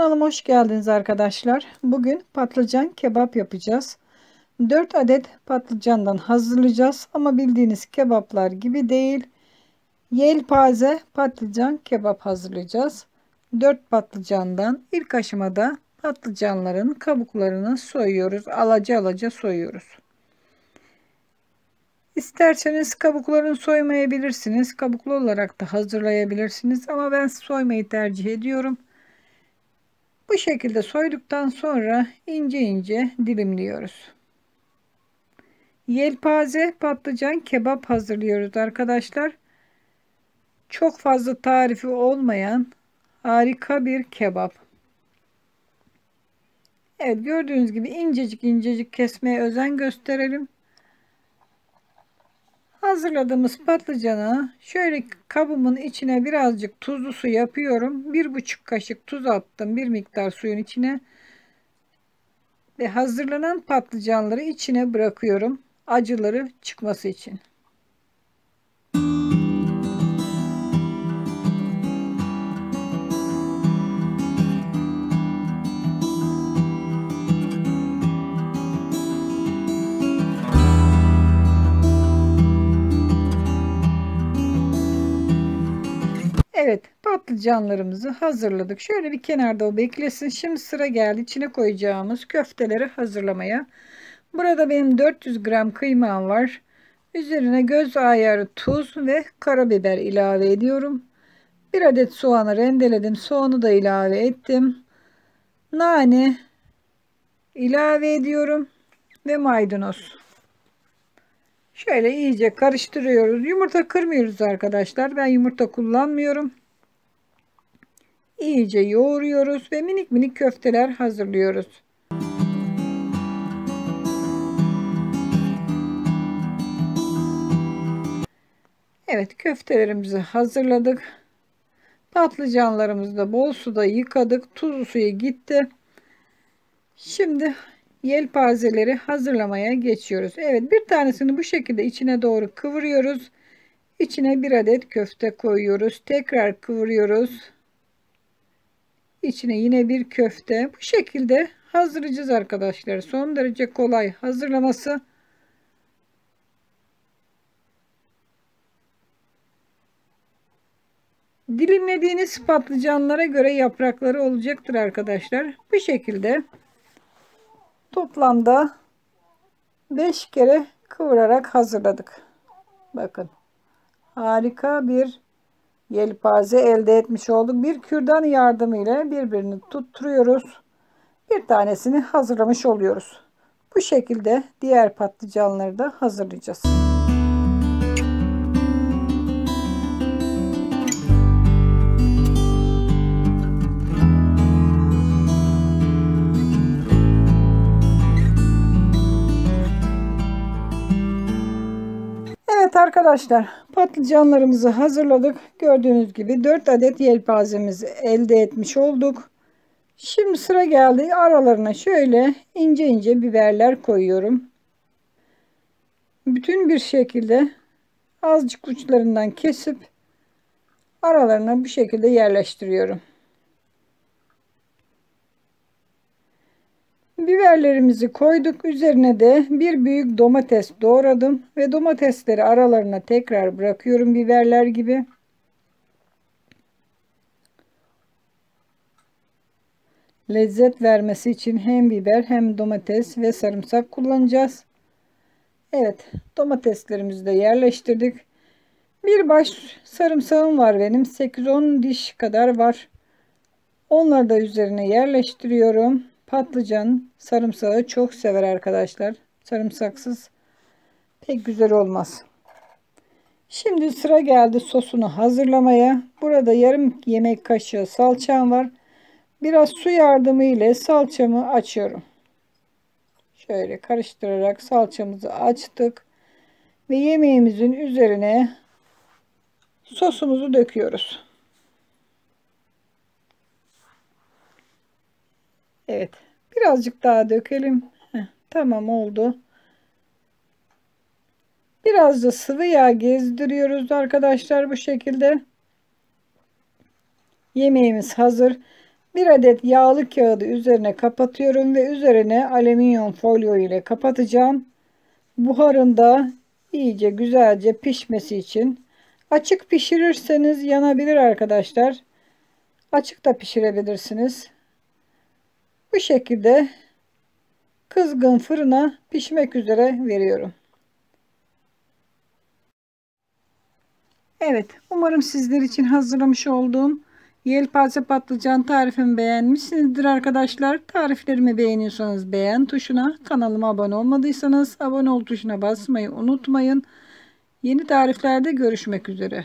Kanalıma hoş geldiniz arkadaşlar. Bugün patlıcan kebap yapacağız. 4 adet patlıcandan hazırlayacağız ama bildiğiniz kebaplar gibi değil. Yelpaze patlıcan kebap hazırlayacağız. 4 patlıcandan ilk aşamada patlıcanların kabuklarını soyuyoruz. Alaca alaca soyuyoruz. İsterseniz kabuklarını soymayabilirsiniz. Kabuklu olarak da hazırlayabilirsiniz ama ben soymayı tercih ediyorum. Bu şekilde soyduktan sonra ince ince dilimliyoruz. Yelpaze patlıcan kebap hazırlıyoruz arkadaşlar. Çok fazla tarifi olmayan harika bir kebap. Evet, gördüğünüz gibi incecik incecik kesmeye özen gösterelim. Hazırladığımız patlıcanı şöyle kabımın içine birazcık tuzlu su yapıyorum. 1,5 kaşık tuz attım bir miktar suyun içine. Ve hazırlanan patlıcanları içine bırakıyorum. Acıları çıkması için. Evet, patlıcanlarımızı hazırladık. Şöyle bir kenarda o beklesin. Şimdi sıra geldi içine koyacağımız köfteleri hazırlamaya. Burada benim 400 gram kıymam var. Üzerine göz ayarı tuz ve karabiber ilave ediyorum. Bir adet soğanı rendeledim. Soğanı da ilave ettim. Nane ilave ediyorum ve maydanoz. Şöyle iyice karıştırıyoruz. Yumurta kırmıyoruz arkadaşlar. Ben yumurta kullanmıyorum. İyice yoğuruyoruz ve minik minik köfteler hazırlıyoruz. Evet, köftelerimizi hazırladık. Patlıcanlarımızı da bol suda yıkadık. Tuzlu suya gitti. Şimdi yelpazeleri hazırlamaya geçiyoruz. Evet, bir tanesini bu şekilde içine doğru kıvırıyoruz. İçine bir adet köfte koyuyoruz. Tekrar kıvırıyoruz. İçine yine bir köfte. Bu şekilde hazırlayacağız arkadaşlar. Son derece kolay hazırlaması. Dilimlediğiniz patlıcanlara göre yaprakları olacaktır arkadaşlar. Bu şekilde toplamda 5 kere kıvırarak hazırladık. Bakın, harika bir yelpaze elde etmiş olduk. Bir kürdan yardımıyla birbirini tutturuyoruz. Bir tanesini hazırlamış oluyoruz. Bu şekilde diğer patlıcanları da hazırlayacağız. Evet arkadaşlar, patlıcanlarımızı hazırladık. Gördüğünüz gibi 4 adet yelpazemizi elde etmiş olduk. Şimdi sıra geldi, aralarına şöyle ince ince biberler koyuyorum. Bütün bir şekilde azıcık uçlarından kesip aralarına bu şekilde yerleştiriyorum. Biberlerimizi koyduk. Üzerine de bir büyük domates doğradım ve domatesleri aralarına tekrar bırakıyorum biberler gibi. Lezzet vermesi için hem biber hem domates ve sarımsak kullanacağız. Evet, domateslerimizi de yerleştirdik. Bir baş sarımsağım var benim. 8-10 diş kadar var. Onları da üzerine yerleştiriyorum. Patlıcan sarımsağı çok sever arkadaşlar. Sarımsaksız pek güzel olmaz. Şimdi sıra geldi sosunu hazırlamaya. Burada yarım yemek kaşığı salçam var. Biraz su yardımı ile salçamı açıyorum. Şöyle karıştırarak salçamızı açtık. Ve yemeğimizin üzerine sosumuzu döküyoruz. Evet. Birazcık daha dökelim. Tamam oldu. Biraz da sıvı yağ gezdiriyoruz arkadaşlar bu şekilde. Yemeğimiz hazır. Bir adet yağlı kağıdı üzerine kapatıyorum ve üzerine alüminyum folyo ile kapatacağım. Buharında iyice güzelce pişmesi için. Açık pişirirseniz yanabilir arkadaşlar. Açık da pişirebilirsiniz. Bu şekilde kızgın fırına pişmek üzere veriyorum. Evet, umarım sizler için hazırlamış olduğum yelpaze patlıcan tarifimi beğenmişsinizdir arkadaşlar. Tariflerimi beğeniyorsanız beğen tuşuna, kanalıma abone olmadıysanız abone ol tuşuna basmayı unutmayın. Yeni tariflerde görüşmek üzere.